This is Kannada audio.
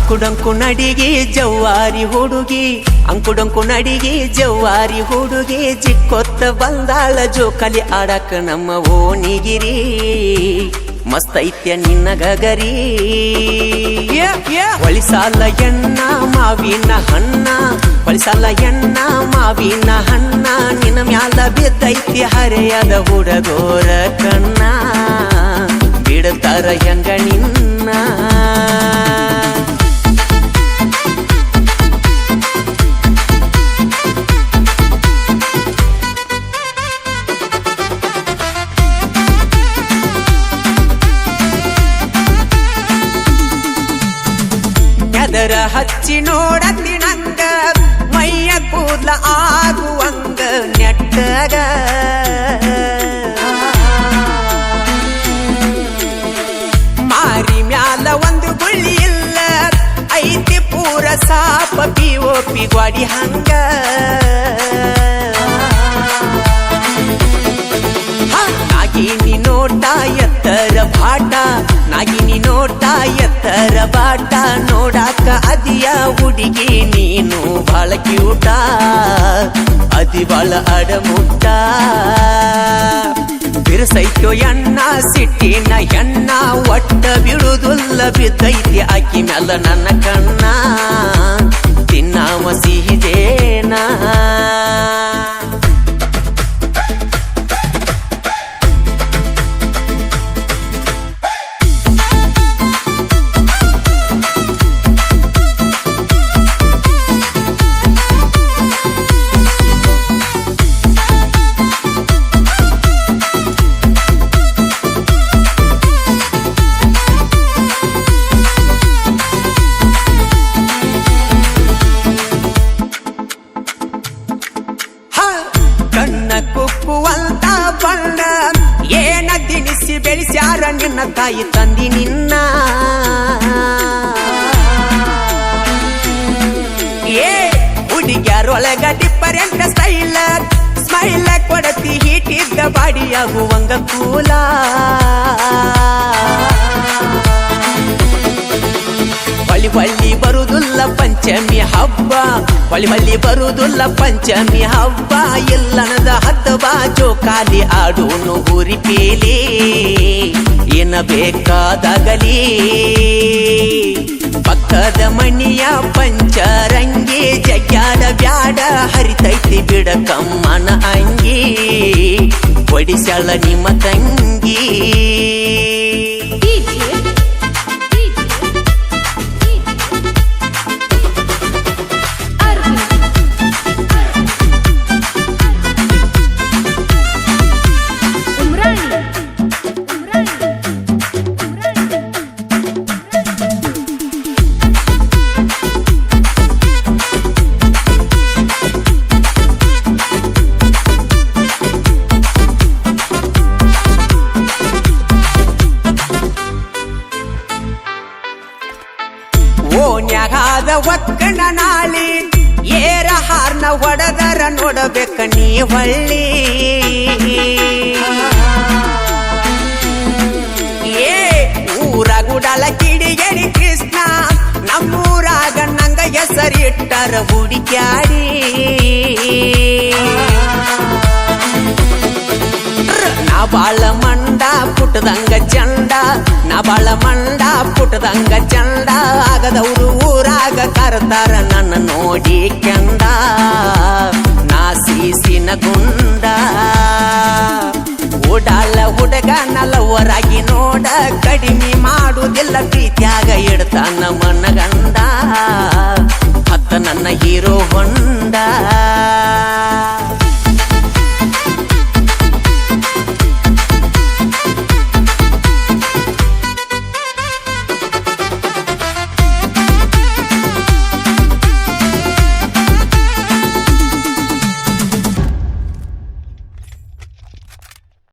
ಅಂಕುಡಂಕು ನಡಿಗೆ ಜವ್ವಾರಿ ಹುಡುಗಿ ಅಂಕುಡಂಕು ನಡಿಗೆ ಜವ್ವಾರಿ ಹುಡುಗಿ ಚಿಕ್ಕೊತ್ತ ಬಂದಾಳ ಜೋಕಾಲಿ ಆಡಕ ನಮ್ಮ ಓಣಿಗಿರಿ ಮಸ್ತ್ ಐತ್ಯ ನಿನ್ನ ಗಗರಿ ಒಳಿಸಾಲ ಎಣ್ಣ ಮಾವಿನ ಹಣ್ಣ ಒಳಿಸಾಲ ಎಣ್ಣ ಮಾವಿನ ಹಣ್ಣ ನಿನ್ನ ಮ್ಯಾಲ ಬಿದ್ದೈತಿ ಹರೆಯದ ಹುಡುಗೋರ ಕಣ್ಣ ಬಿಡ್ತಾರ ಹೆಂಗ ನಿನ್ನ ಎದರ ಹಚ್ಚಿ ನೋಡತಿ ನಂಗ ಮೈಯ ಕೂದ್ಲ ಆಗುವಂಗ ನೆಟ್ಟಗ ಮಾರಿ ಮ್ಯಾಲ ಒಂದು ಗುಳ್ಳಿ ಇಲ್ಲ ಐತಿ ಪೂರ ಸಾಪ ಪಿಒಪಿ ಗ್ವಾಡಿ ಹಂಗ ನಾಗಿನಿ ನೋಟ ಎತ್ತರ ಬಾಟ ನಾಗಿನಿ ನೋಟ ಎತ್ತರ ಬಾಟ ನೋಡಾಕ ಅದಿಯ ಹುಡುಗಿ ನೀನು ಬಾಳ ಕ್ಯೂಟ ಅದಿ ಬಾಳ ಅಡಮುಟ್ಟ ಬಿರುಸೈತೋ ಎಣ್ಣ ಸಿಟ್ಟಿನ ಎಣ್ಣ ಒಟ್ಟ ಬಿಡುದುಲ್ಲ ಬಿದ್ದೈತಿ ಆಕಿ ಮ್ಯಾಲ ನನ್ನ ಕಣ್ಣ ತಿನ್ನಾಮ ಸಿಹಿದೇನ ಕಣ್ಣ ಕುಕ್ಕುವಂತ ಬಣ್ಣ ಏನ ತಿನಿಸಿ ಬೆಳೆಸ್ಯಾರ ನಿನ್ನ ತಾಯಿ ತಂದಿ ನಿನ್ನ ಏ ಹುಡುಗ್ಯಾರೊಳಗ ಡಿಫರೆಂಟ್ ಸ್ಟೈಲ್ ಸ್ಮೈಲ್ ಕೊಡತಿ ಹೀಟಿದ್ದ ಬಾಡಿಯಾಗುವಂಗ ಕೂಲ ಹೊಳಿ ಹೊಳ್ಳಿ ಬರುವುದಿಲ್ಲ ಪಂಚಮಿ ಹಬ್ಬ ಹೊಳಿ ಹೊಳ್ಳಿ ಬರುವುದಿಲ್ಲ ಪಂಚಮಿ ಹಬ್ಬ ಇಲ್ಲನದ ಹಬ್ಬ ಜೋಕಾಲಿ ಆಡೋನು ಊರಿ ಪೇಲಿ ಏನ ಬೇಕಾದಾಗಲಿ ಪಕ್ಕದ ಮಣಿಯ ಪಂಚರಂಗಿ ಜಗ್ಯಾಡ ಬ್ಯಾಡ ಹರಿತೈತಿ ಬಿಡ ಕಮ್ಮನ ಅಂಗಿ ಒಡಿಸ್ಯಾಳ ನಿಮ್ಮ ತಂಗಿ ಓನ್ಯಾಗಾದ ಒಕ್ಕಣ ನಾಳಿ ಏರ ಹಾರ್ನ ಹೊಡೆದರ ನೋಡಬೇಕ ನೀ ಹೊಳ್ಳಿ ಏ ಊರಾಗುಡಲ ಕಿಡಿಗೇರಿ ಕೃಷ್ಣ ನಮ್ಮೂರಾಗ ನಂಗ ಹೆಸರಿಟ್ಟರ ಹುಡುಕ್ಯಾಡಿ ನಾ ಬಾಳ ಮಂಡ ಪುಟ್ಟದಂಗ ಚಂಡ ನಾ ಬಾಳ ಮಂಡ ಪುಟ್ಟದಂಗ ಚಂಡ ಆಗದವರು ಊರಾಗ ಕರ್ತಾರ ನನ್ನ ನೋಡಿ ಕೆಂಡ ನಾ ಸೀಸಿನ ಗುಂಡ ಓಡಾಳ ಹುಡುಗ ನಲವರಾಗಿ ನೋಡ ಕಡಿಮೆ ಮಾಡುವುದಿಲ್ಲ ಪ್ರೀತ್ಯಾಗ ಇಡ್ತಾನ ಮನಗಂಡ ಹತ್ತ ನನ್ನ ಹೀರೋ ಹೊಂಡ